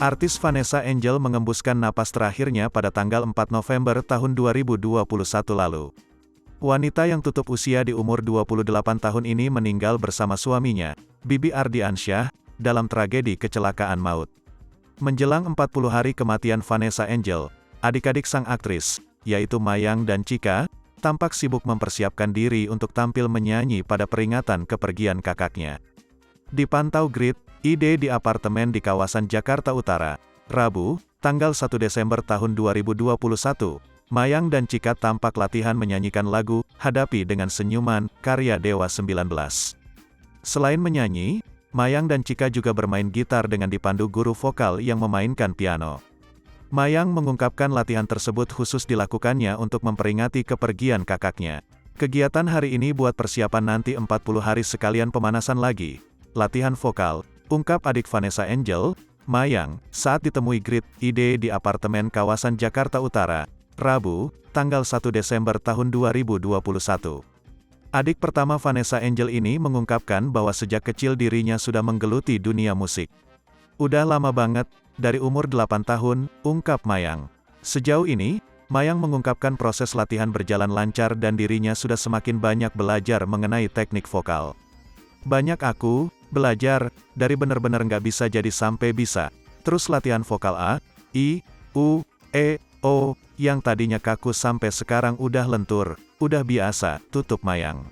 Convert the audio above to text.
Artis Vanessa Angel mengembuskan napas terakhirnya pada tanggal 4 November tahun 2021 lalu. Wanita yang tutup usia di umur 28 tahun ini meninggal bersama suaminya, Bibi Ardiansyah, dalam tragedi kecelakaan maut. Menjelang 40 hari kematian Vanessa Angel, adik-adik sang aktris, yaitu Mayang dan Chika, tampak sibuk mempersiapkan diri untuk tampil menyanyi pada peringatan kepergian kakaknya. Dipantau Grid.id di apartemen di kawasan Jakarta Utara, Rabu, tanggal 1 Desember tahun 2021, Mayang dan Chika tampak latihan menyanyikan lagu "Hadapi dengan Senyuman" karya Dewa 19. Selain menyanyi, Mayang dan Chika juga bermain gitar dengan dipandu guru vokal yang memainkan piano. Mayang mengungkapkan latihan tersebut khusus dilakukannya untuk memperingati kepergian kakaknya. Kegiatan hari ini buat persiapan nanti 40 hari sekalian pemanasan lagi. Latihan vokal, ungkap adik Vanessa Angel, Mayang, saat ditemui Grid.id di apartemen kawasan Jakarta Utara, Rabu, tanggal 1 Desember tahun 2021. Adik pertama Vanessa Angel ini mengungkapkan bahwa sejak kecil dirinya sudah menggeluti dunia musik. Udah lama banget, dari umur 8 tahun, ungkap Mayang. Sejauh ini, Mayang mengungkapkan proses latihan berjalan lancar dan dirinya sudah semakin banyak belajar mengenai teknik vokal. Banyak aku belajar, dari bener-bener nggak bisa jadi sampai bisa. Terus latihan vokal A, I, U, E, O, yang tadinya kaku sampai sekarang udah lentur, udah biasa, tutup Mayang.